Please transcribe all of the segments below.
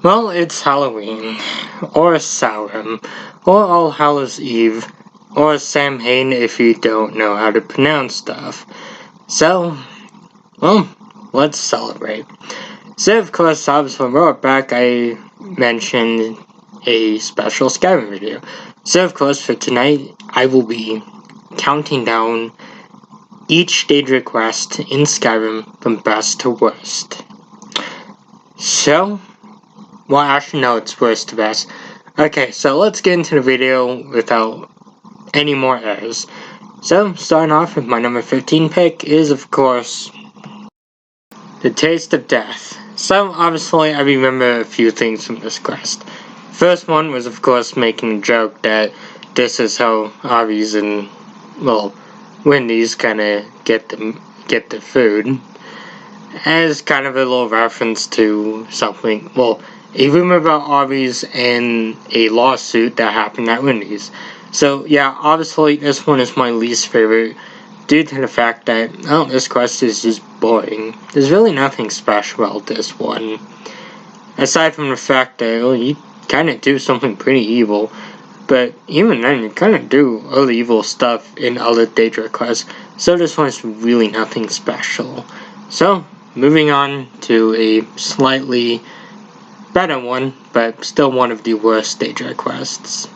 Well, it's Halloween, or Samhain, or All Hallows Eve, or Samhain if you don't know how to pronounce stuff. So, well, let's celebrate. So, of course, obviously, when we were back, I mentioned a special Skyrim video. So, of course, for tonight, I will be counting down each Daedric quest in Skyrim from best to worst. So, well, actually, no, it's worst to best. Okay, so let's get into the video without any more errors. So, starting off with my number 15 pick is, of course, The Taste of Death. So, obviously, I remember a few things from this quest. First one was, of course, making a joke that this is how Arby's and, well, Wendy's kind of get the food. As kind of a little reference to something, well, a rumor about Arby's and a lawsuit that happened at Wendy's. So, yeah, obviously, this one is my least favorite due to the fact that, oh, this quest is just boring. There's really nothing special about this one. Aside from the fact that, well, you kind of do something pretty evil. But even then, you kind of do other evil stuff in other Daedric quests. So this one is really nothing special. So, moving on to a slightly better one, but still one of the worst Daedric quests.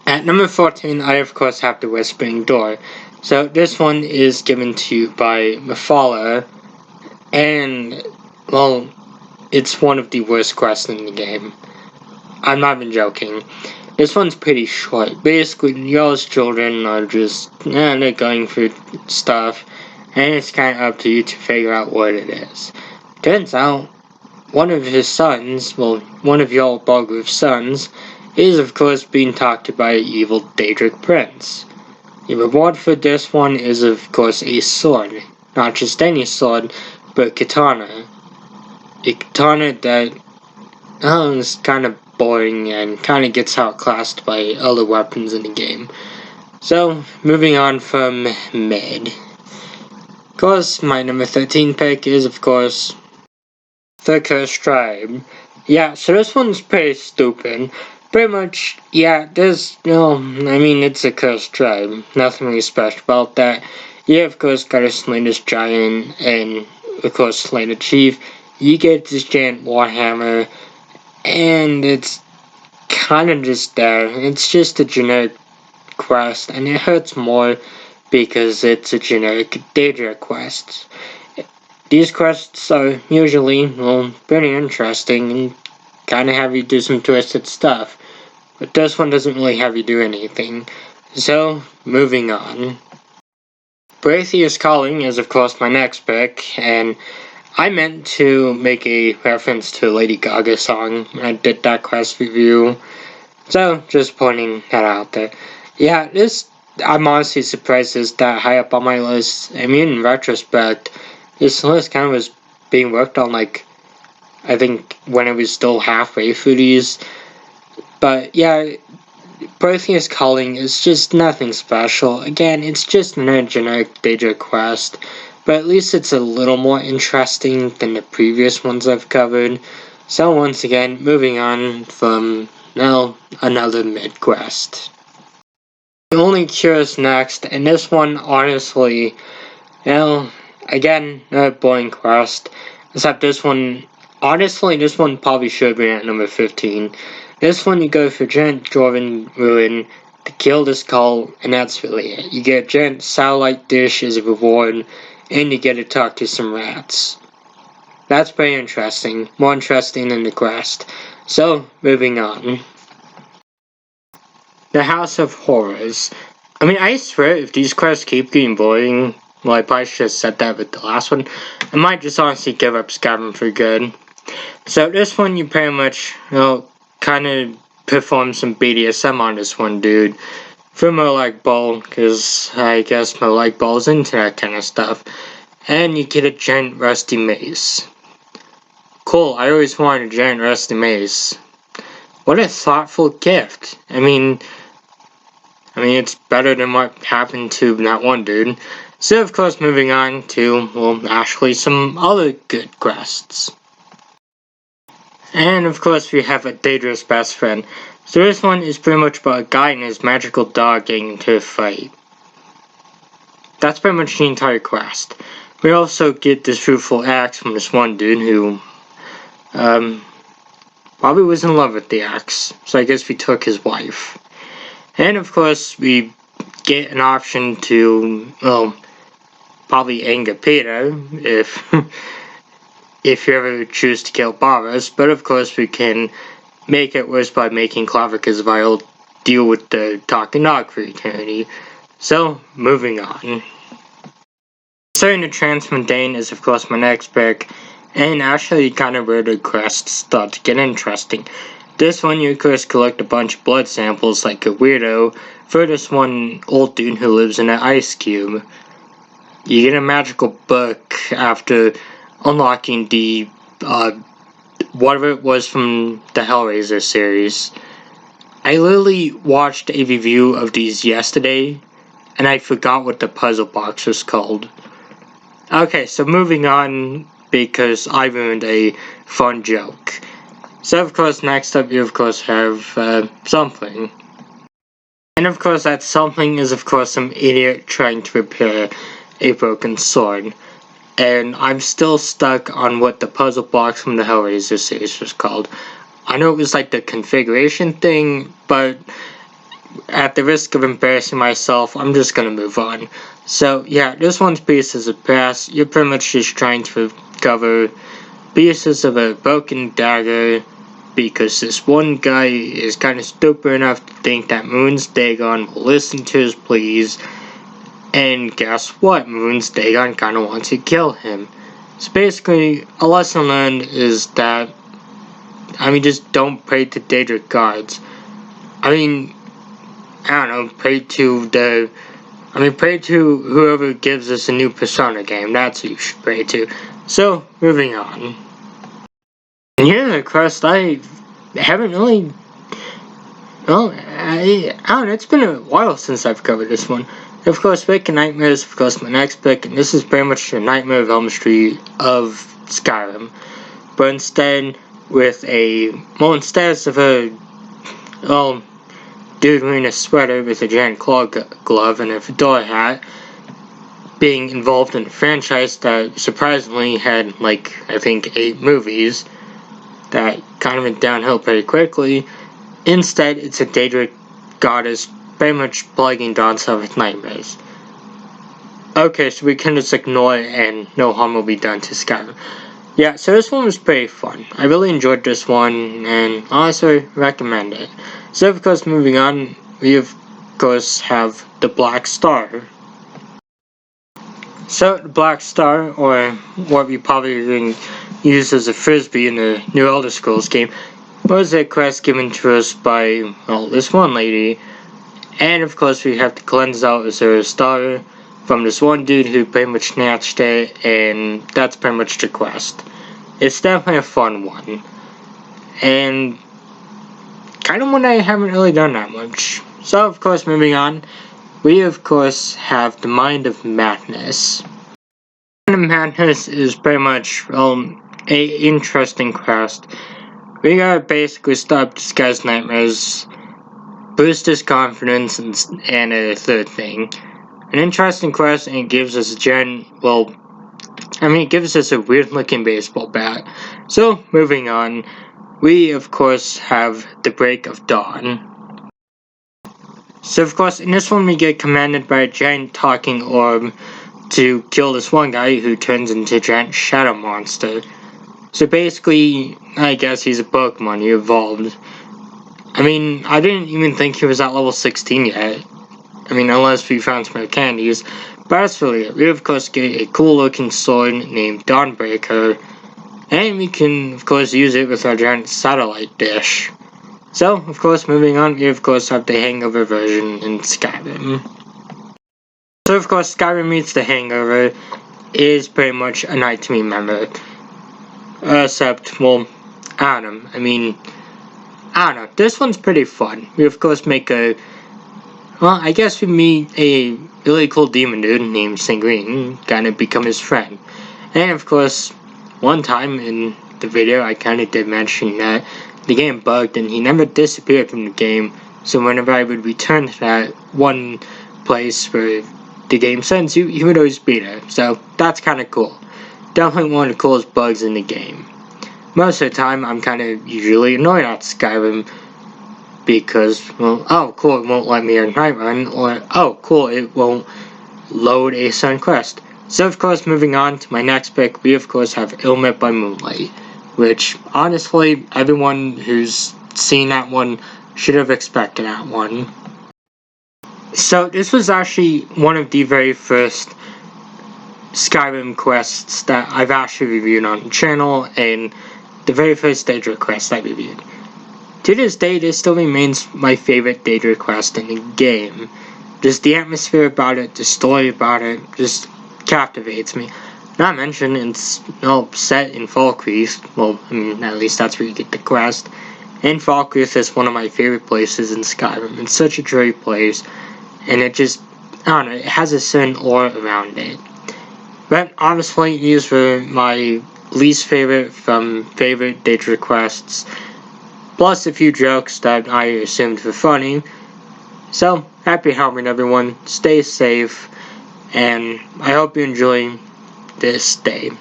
At number 14, I of course have the Whispering Door. So this one is given to you by Mephala, and, well, it's one of the worst quests in the game. I'm not even joking. This one's pretty short. Basically, y'all's children are just, they're going through stuff, and it's kind of up to you to figure out what it is. Turns out, one of his sons, well, one of y'all Balgruuf's sons, is of course being talked to by an evil Daedric prince. The reward for this one is of course a sword. Not just any sword, but katana. A katana that is kind of boring and kind of gets outclassed by other weapons in the game. So, moving on from mid. Of course, my number 13 pick is, of course, The Cursed Tribe. Yeah, so this one's pretty stupid. Pretty much, yeah, it's a cursed tribe. Nothing really special about that. You, of course, gotta slay this giant, and, of course, slay the chief. You get this giant warhammer, and it's kind of just there. It's just a generic quest, and it hurts more because it's a generic Daedric quest. These quests are usually, well, pretty interesting and kind of have you do some twisted stuff. But this one doesn't really have you do anything. So, moving on. Braithia's Calling is of course my next pick, and I meant to make a reference to a Lady Gaga song when I did that quest review. So, just pointing that out there. Yeah, I'm honestly surprised it's that high up on my list. I mean, in retrospect, this list kind of was being worked on, like, I think when it was still halfway through these. But yeah, Braithia's Calling is just nothing special. Again, it's just a generic Daedric quest, but at least it's a little more interesting than the previous ones I've covered. So once again, moving on from, now, another mid-quest. The Only Cure is next, and this one, honestly, again, another boring quest, except this one, honestly, this one probably should have been at number 15. This one, you go for giant dwarven ruin to kill this skull, and that's really it. You get a giant satellite dish as a reward, and you get to talk to some rats. That's pretty interesting. More interesting than the quest. So, moving on. The House of Horrors. I mean, I swear, if these quests keep getting boring, well, I probably should have said that with the last one, I might just honestly give up Skyrim for good. So, this one, you pretty much, kind of perform some BDSM on this one dude for Molag Bal, because I guess Molag Bal's into that kind of stuff. And you get a giant rusty mace. Cool, I always wanted a giant rusty mace. What a thoughtful gift. I mean, it's better than what happened to that one dude. So, of course, moving on to, well, actually some other good quests. And of course we have a Daedric's best friend. So this one is pretty much about a guy and his magical dog getting into a fight. That's pretty much the entire quest. We also get this fruitful axe from this one dude who probably was in love with the axe, so I guess we took his wife. And of course we get an option to, well, probably anger Peter if if you ever choose to kill Boris, but of course we can make it worse by making Clavicus Vile deal with the talking dog for eternity. So, moving on. Starting to Transmit Dane is of course my next pick, and actually kind of where the quest starts to get interesting. This one you of course collect a bunch of blood samples like a weirdo for this one old dude who lives in an ice cube. You get a magical book after unlocking the whatever it was from the Hellraiser series. I literally watched a review of these yesterday and I forgot what the puzzle box was called. Okay, so moving on because I ruined a fun joke. So of course next up you of course have something. And of course that something is of course some idiot trying to repair a broken sword. And I'm still stuck on what the puzzle box from the Hellraiser series was called. I know it was like the configuration thing, but at the risk of embarrassing myself, I'm just gonna move on. So yeah, this one's pieces of brass. You're pretty much just trying to recover pieces of a broken dagger because this one guy is kind of stupid enough to think that Moon's Dagon will listen to his pleas. And guess what? Moon's Dagon kind of wants to kill him. So basically, a lesson learned is that, just don't pray to Daedric gods. I don't know, pray to whoever gives us a new Persona game. That's who you should pray to. So, moving on. And here in the quest, I haven't really, I don't know, it's been a while since I've covered this one. Of course, Wicked Nightmare is of course my next pick, and this is pretty much the Nightmare of Elm Street of Skyrim. But instead, instead of a, dude wearing a sweater with a giant claw glove and a fedora hat, being involved in a franchise that surprisingly had, I think 8 movies, that kind of went downhill pretty quickly. Instead, it's a Daedric goddess pretty much plaguing Dawnself with nightmares. Okay, so we can just ignore it and no harm will be done to Skyrim. Yeah, so this one was pretty fun. I really enjoyed this one and honestly recommend it. So of course moving on, we of course have the Black Star. So the Black Star, or what we probably use as a frisbee in the new Elder Scrolls game, was a quest given to us by, this one lady. And of course we have to cleanse out Azura's star from this one dude who pretty much snatched it, and that's pretty much the quest. It's definitely a fun one. And kind of one I haven't really done that much. So of course moving on, we of course have the Mind of Madness. Mind of Madness is pretty much, a interesting quest. We gotta basically stop this guy's nightmares, boost his confidence, and a third thing. An interesting quest, and it gives us it gives us a weird looking baseball bat. So, moving on, we of course have the Break of Dawn. So of course, in this one we get commanded by a giant talking orb to kill this one guy who turns into a giant shadow monster. So basically, I guess he's a Pokemon, he evolved. I didn't even think he was at level 16 yet. Unless we found some rare candies. But that's really it. We of course get a cool looking sword named Dawnbreaker. And we can of course use it with our giant satellite dish. So, of course, moving on, we of course have the Hangover version in Skyrim. So of course, Skyrim meets the Hangover is pretty much a night to remember. Except, I don't know, this one's pretty fun. We of course make I guess we meet a really cool demon dude named Sangrine, kind of become his friend. And of course, one time in the video, I kind of did mention that the game bugged and he never disappeared from the game. So whenever I would return to that one place where the game sends you, he would always be there. So that's kind of cool. Definitely one of the coolest bugs in the game. Most of the time, I'm kind of usually annoyed at Skyrim because, well, oh cool, it won't let me in night run, or oh cool, it won't load a sun quest. So of course, moving on to my next pick, we of course have Ilmet by Moonlight, which honestly, everyone who's seen that one should have expected that one. So this was actually one of the very first Skyrim quests that I've actually reviewed on the channel, and the very first Daedric quest I reviewed. To this day, this still remains my favorite Daedric quest in the game. Just the atmosphere about it, the story about it, just captivates me. Not mentioned, it's set in Falkreath. Well, I mean, at least that's where you get the quest. And Falkreath is one of my favorite places in Skyrim. It's such a great place, and it just, I don't know, it has a certain aura around it. But honestly, these were my least favorite from favorite Daedric quests, plus a few jokes that I assumed were funny. So, happy Halloween everyone, stay safe, and I hope you enjoy this day.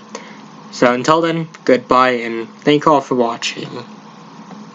So until then, goodbye, and thank you all for watching.